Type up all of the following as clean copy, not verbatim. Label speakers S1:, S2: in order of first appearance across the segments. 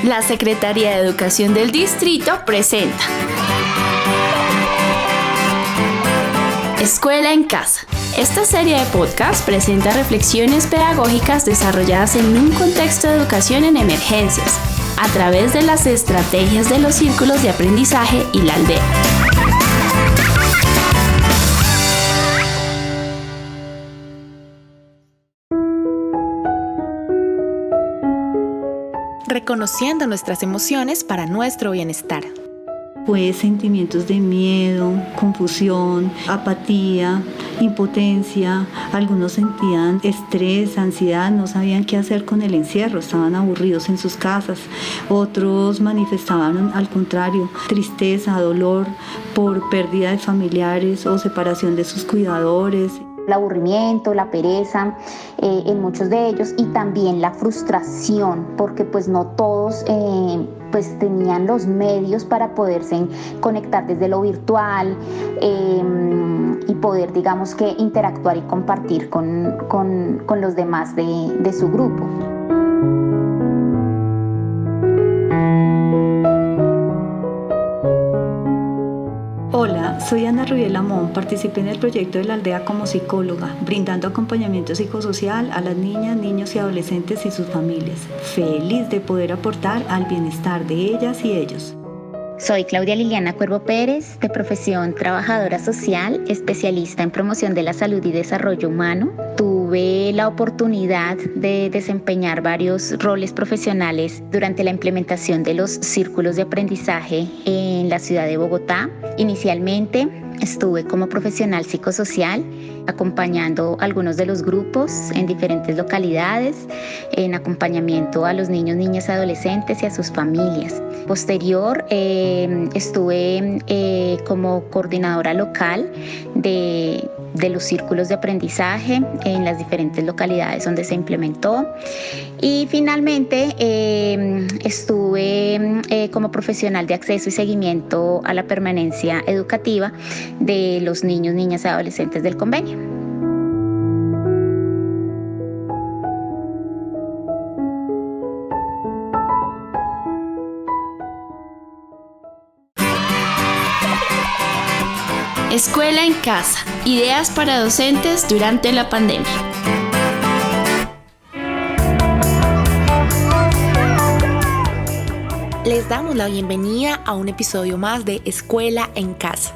S1: La Secretaría de Educación del Distrito presenta Escuela en Casa. Esta serie de podcast presenta reflexiones pedagógicas desarrolladas en un contexto de educación en emergencias, a través de las estrategias de los círculos de aprendizaje y la aldea. Reconociendo nuestras emociones para nuestro bienestar.
S2: Pues sentimientos de miedo, confusión, apatía, impotencia. Algunos sentían estrés, ansiedad, no sabían qué hacer con el encierro, estaban aburridos en sus casas. Otros manifestaban al contrario, tristeza, dolor por pérdida de familiares o separación de sus cuidadores.
S3: El aburrimiento, la pereza en muchos de ellos, y también la frustración, porque pues no todos pues tenían los medios para poderse conectar desde lo virtual y poder, digamos, que interactuar y compartir con los demás de su grupo.
S2: Hola, soy Ana Rubiel Amón, participé en el proyecto de la aldea como psicóloga, brindando acompañamiento psicosocial a las niñas, niños y adolescentes y sus familias. Feliz de poder aportar al bienestar de ellas y ellos.
S3: Soy Claudia Liliana Cuervo Pérez, de profesión trabajadora social, especialista en promoción de la salud y desarrollo humano. Tuve la oportunidad de desempeñar varios roles profesionales durante la implementación de los círculos de aprendizaje en la ciudad de Bogotá. Inicialmente estuve como profesional psicosocial, acompañando a algunos de los grupos en diferentes localidades, en acompañamiento a los niños, niñas, adolescentes y a sus familias. Posterior, estuve como coordinadora local de los círculos de aprendizaje en las diferentes localidades donde se implementó. Y finalmente estuve como profesional de acceso y seguimiento a la permanencia educativa de los niños, niñas y adolescentes del convenio.
S1: Escuela en Casa. Ideas para docentes durante la pandemia. Les damos la bienvenida a un episodio más de Escuela en Casa.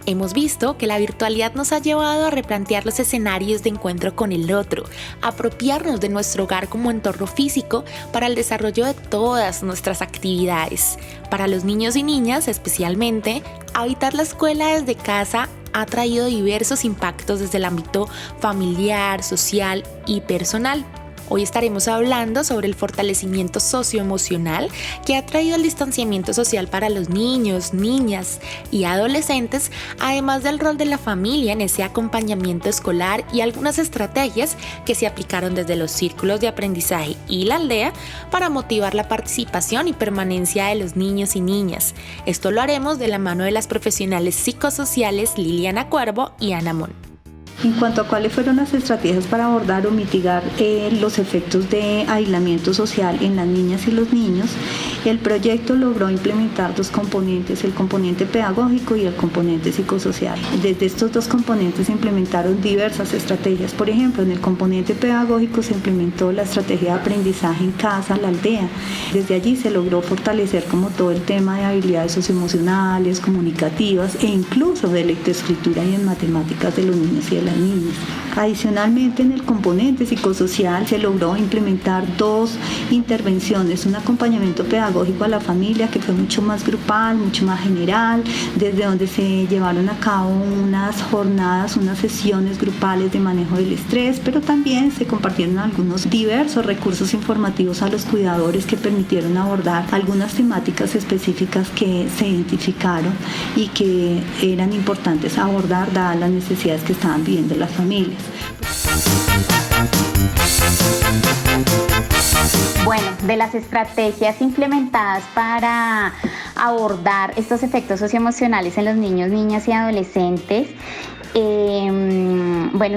S1: Hemos visto que la virtualidad nos ha llevado a replantear los escenarios de encuentro con el otro, apropiarnos de nuestro hogar como entorno físico para el desarrollo de todas nuestras actividades. Para los niños y niñas especialmente, habitar la escuela desde casa ha traído diversos impactos desde el ámbito familiar, social y personal. Hoy estaremos hablando sobre el fortalecimiento socioemocional que ha traído el distanciamiento social para los niños, niñas y adolescentes, además del rol de la familia en ese acompañamiento escolar y algunas estrategias que se aplicaron desde los círculos de aprendizaje y la aldea para motivar la participación y permanencia de los niños y niñas. Esto lo haremos de la mano de las profesionales psicosociales Liliana Cuervo y Ana Mon.
S2: En cuanto a cuáles fueron las estrategias para abordar o mitigar los efectos de aislamiento social en las niñas y los niños, el proyecto logró implementar dos componentes, el componente pedagógico y el componente psicosocial. Desde estos dos componentes se implementaron diversas estrategias. Por ejemplo, en el componente pedagógico se implementó la estrategia de aprendizaje en casa, la aldea. Desde allí se logró fortalecer como todo el tema de habilidades socioemocionales, comunicativas e incluso de lectoescritura y en matemáticas de los niños y de las niñas. Adicionalmente, en el componente psicosocial se logró implementar dos intervenciones, un acompañamiento pedagógico a la familia que fue mucho más grupal, mucho más general, desde donde se llevaron a cabo unas jornadas, unas sesiones grupales de manejo del estrés, pero también se compartieron algunos diversos recursos informativos a los cuidadores que permitieron abordar algunas temáticas específicas que se identificaron y que eran importantes abordar dadas las necesidades que estaban viviendo las familias.
S3: Bueno, de las estrategias implementadas para abordar estos efectos socioemocionales en los niños, niñas y adolescentes,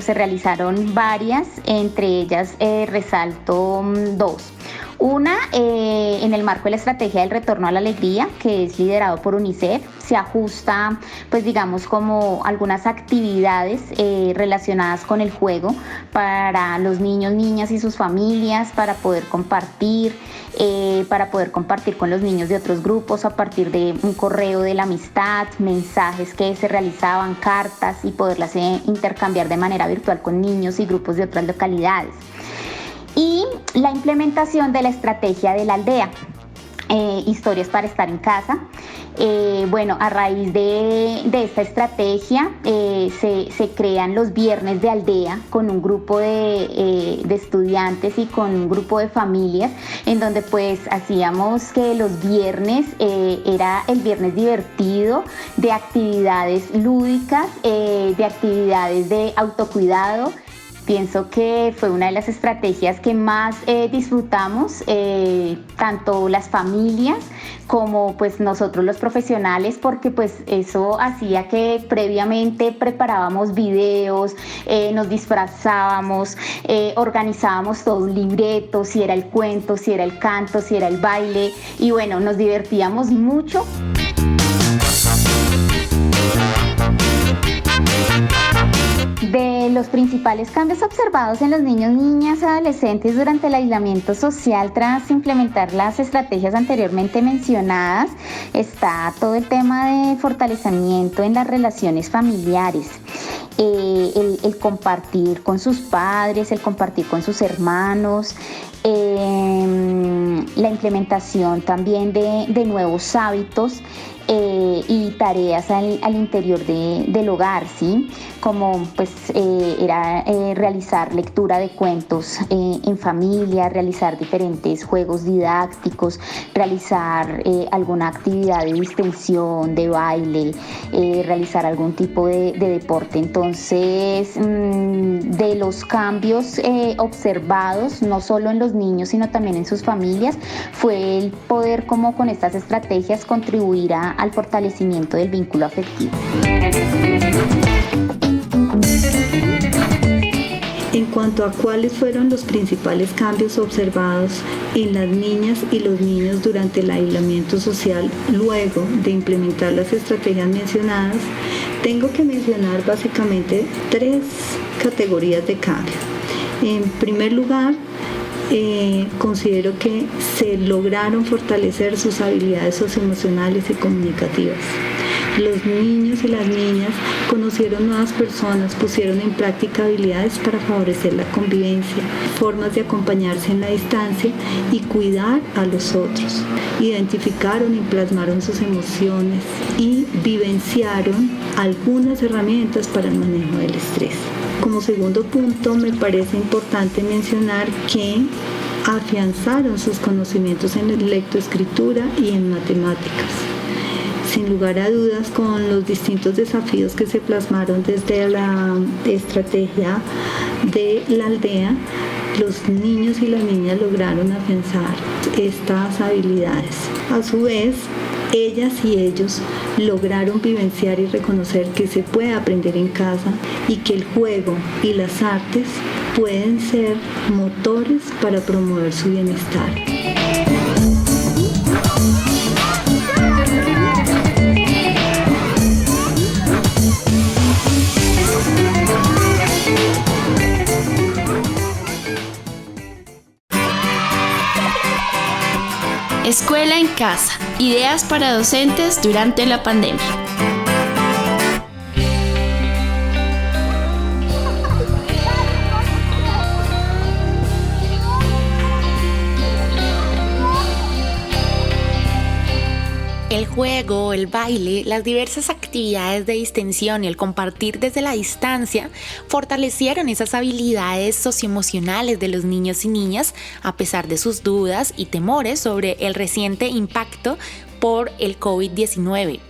S3: se realizaron varias, entre ellas resalto dos. Una, en el marco de la estrategia del retorno a la alegría, que es liderado por UNICEF, se ajusta, pues digamos, como algunas actividades relacionadas con el juego para los niños, niñas y sus familias, para poder compartir con los niños de otros grupos a partir de un correo de la amistad, mensajes que se realizaban, cartas, y poderlas intercambiar de manera virtual con niños y grupos de otras localidades. Y la implementación de la estrategia de la aldea, historias para estar en casa. A raíz de esta estrategia se crean los viernes de aldea con un grupo de estudiantes y con un grupo de familias, en donde pues hacíamos que los viernes era el viernes divertido, de actividades lúdicas, de actividades de autocuidado. Pienso que fue una de las estrategias que más disfrutamos, tanto las familias como pues nosotros los profesionales, porque pues eso hacía que previamente preparábamos videos, nos disfrazábamos, organizábamos todo un libreto, si era el cuento, si era el canto, si era el baile, y bueno, nos divertíamos mucho. De los principales cambios observados en los niños, niñas y adolescentes durante el aislamiento social tras implementar las estrategias anteriormente mencionadas, está todo el tema de fortalecimiento en las relaciones familiares. El compartir con sus padres, el compartir con sus hermanos, la implementación también de nuevos hábitos y tareas al interior del hogar, ¿sí? Como pues era realizar lectura de cuentos en familia, realizar diferentes juegos didácticos, realizar alguna actividad de distensión, de baile, realizar algún tipo de deporte. Entonces, de los cambios observados, no solo en los niños, sino también en sus familias, fue el poder, como con estas estrategias, contribuir al fortalecimiento del vínculo afectivo.
S2: En cuanto a cuáles fueron los principales cambios observados en las niñas y los niños durante el aislamiento social luego de implementar las estrategias mencionadas, tengo que mencionar básicamente 3 categorías de cambio. En primer lugar, considero que se lograron fortalecer sus habilidades socioemocionales y comunicativas. Los niños y las niñas conocieron nuevas personas, pusieron en práctica habilidades para favorecer la convivencia, formas de acompañarse en la distancia y cuidar a los otros. Identificaron y plasmaron sus emociones y vivenciaron algunas herramientas para el manejo del estrés. Como segundo punto, me parece importante mencionar que afianzaron sus conocimientos en lectoescritura y en matemáticas. Sin lugar a dudas, con los distintos desafíos que se plasmaron desde la estrategia de la aldea, los niños y las niñas lograron afianzar estas habilidades. A su vez, ellas y ellos lograron vivenciar y reconocer que se puede aprender en casa y que el juego y las artes pueden ser motores para promover su bienestar.
S4: Escuela en casa, ideas para docentes durante la pandemia.
S1: El juego, el baile, las diversas actividades de distensión y el compartir desde la distancia fortalecieron esas habilidades socioemocionales de los niños y niñas a pesar de sus dudas y temores sobre el reciente impacto por el COVID-19.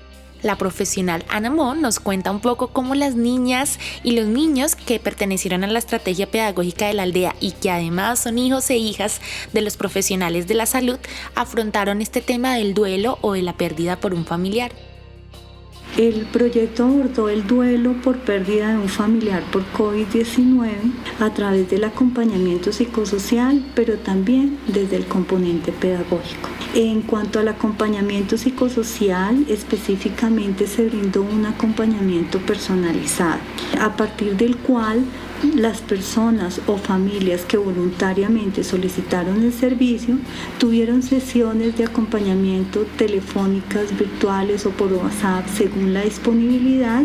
S1: La profesional Ana Mon nos cuenta un poco cómo las niñas y los niños que pertenecieron a la estrategia pedagógica de la aldea y que además son hijos e hijas de los profesionales de la salud afrontaron este tema del duelo o de la pérdida por un familiar.
S2: El proyecto abordó el duelo por pérdida de un familiar por COVID-19 a través del acompañamiento psicosocial, pero también desde el componente pedagógico. En cuanto al acompañamiento psicosocial, específicamente se brindó un acompañamiento personalizado, a partir del cual las personas o familias que voluntariamente solicitaron el servicio tuvieron sesiones de acompañamiento telefónicas, virtuales o por WhatsApp según la disponibilidad,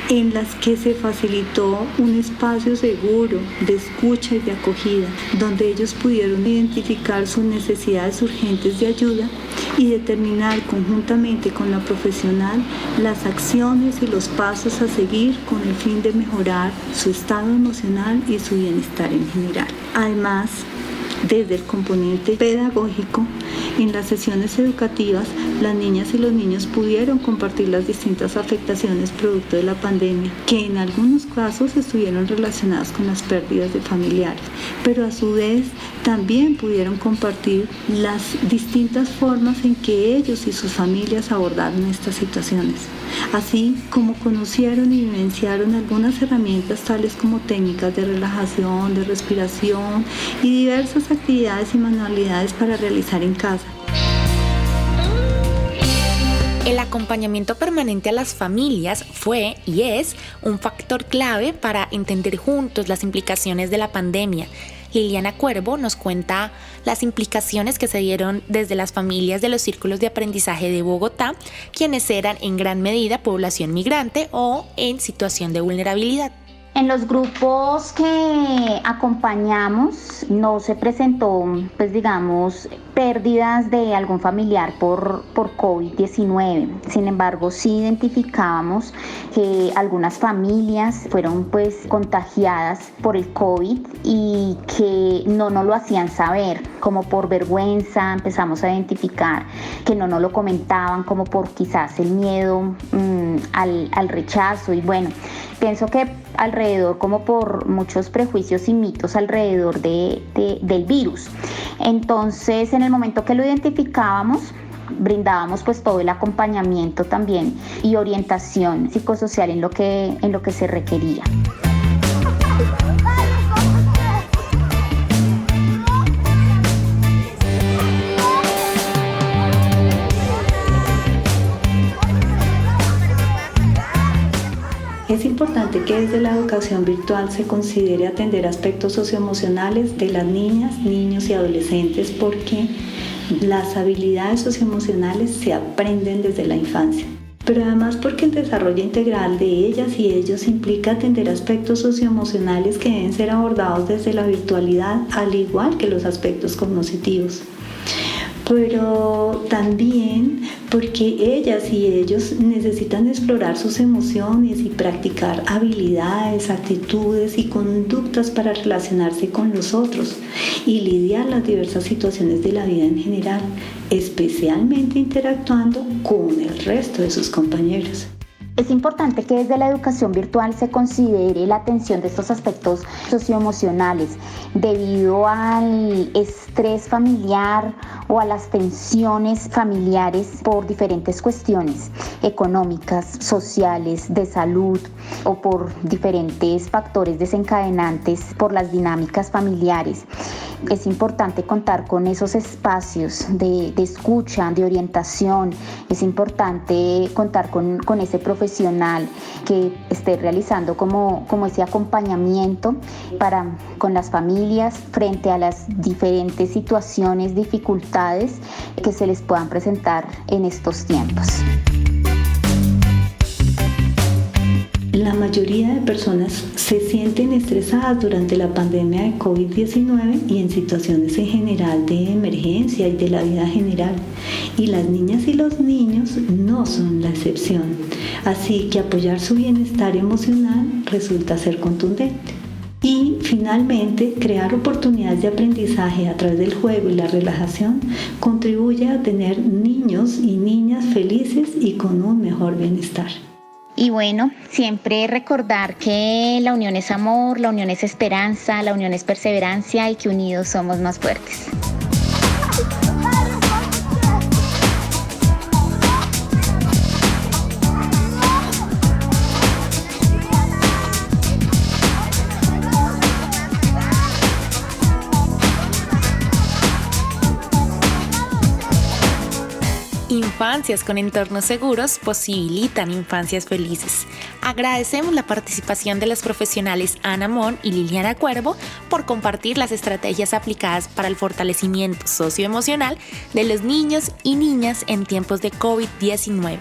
S2: en las que se facilitó un espacio seguro de escucha y de acogida, donde ellos pudieron identificar sus necesidades urgentes de ayuda y determinar conjuntamente con la profesional las acciones y los pasos a seguir con el fin de mejorar su estado emocional y su bienestar en general. Además, desde el componente pedagógico, en las sesiones educativas, las niñas y los niños pudieron compartir las distintas afectaciones producto de la pandemia, que en algunos casos estuvieron relacionadas con las pérdidas de familiares, pero a su vez también pudieron compartir las distintas formas en que ellos y sus familias abordaron estas situaciones, así como conocieron y vivenciaron algunas herramientas tales como técnicas de relajación, de respiración y diversas actividades y manualidades para realizar en casa.
S1: El acompañamiento permanente a las familias fue y es un factor clave para entender juntos las implicaciones de la pandemia. Liliana Cuervo nos cuenta las implicaciones que se dieron desde las familias de los círculos de aprendizaje de Bogotá, quienes eran en gran medida población migrante o en situación de vulnerabilidad.
S3: En los grupos que acompañamos no se presentó, pérdidas de algún familiar por COVID-19. Sin embargo, sí identificábamos que algunas familias fueron contagiadas por el COVID y que no nos lo hacían saber, como por vergüenza. Empezamos a identificar que no nos lo comentaban, como por quizás el miedo al rechazo. Y bueno, pienso que alrededor, como por muchos prejuicios y mitos alrededor del virus. Entonces, en el momento que lo identificábamos, brindábamos todo el acompañamiento también y orientación psicosocial en lo que se requería.
S2: Es importante que desde la educación virtual se considere atender aspectos socioemocionales de las niñas, niños y adolescentes, porque las habilidades socioemocionales se aprenden desde la infancia. Pero además porque el desarrollo integral de ellas y ellos implica atender aspectos socioemocionales que deben ser abordados desde la virtualidad, al igual que los aspectos cognitivos. Pero también porque ellas y ellos necesitan explorar sus emociones y practicar habilidades, actitudes y conductas para relacionarse con los otros y lidiar las diversas situaciones de la vida en general, especialmente interactuando con el resto de sus compañeros.
S3: Es importante que desde la educación virtual se considere la atención de estos aspectos socioemocionales debido al estrés familiar o a las tensiones familiares por diferentes cuestiones económicas, sociales, de salud o por diferentes factores desencadenantes por las dinámicas familiares. Es importante contar con esos espacios de escucha, de orientación. Es importante contar con ese profesional que esté realizando como ese acompañamiento con las familias frente a las diferentes situaciones, dificultades que se les puedan presentar en estos tiempos.
S2: La mayoría de personas se sienten estresadas durante la pandemia de COVID-19 y en situaciones en general de emergencia y de la vida general. Y las niñas y los niños no son la excepción. Así que apoyar su bienestar emocional resulta ser contundente. Y finalmente, crear oportunidades de aprendizaje a través del juego y la relajación contribuye a tener niños y niñas felices y con un mejor bienestar.
S3: Y bueno, siempre recordar que la unión es amor, la unión es esperanza, la unión es perseverancia y que unidos somos más fuertes.
S1: Infancias con entornos seguros posibilitan infancias felices. Agradecemos la participación de los profesionales Ana Mon y Liliana Cuervo por compartir las estrategias aplicadas para el fortalecimiento socioemocional de los niños y niñas en tiempos de COVID-19.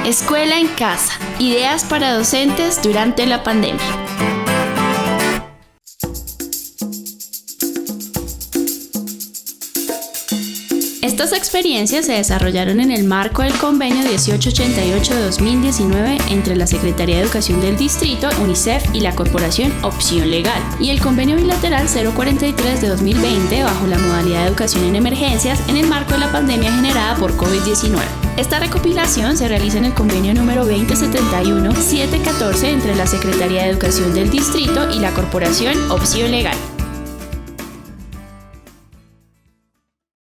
S4: Escuela en casa. Ideas para docentes durante la pandemia. Estas experiencias se desarrollaron en el marco del convenio 1888 de 2019 entre la Secretaría de Educación del Distrito, UNICEF y la Corporación Opción Legal, y el convenio bilateral 043 de 2020 bajo la modalidad de educación en emergencias en el marco de la pandemia generada por COVID-19. Esta recopilación se realiza en el convenio número 2071-714 entre la Secretaría de Educación del Distrito y la Corporación Opción Legal.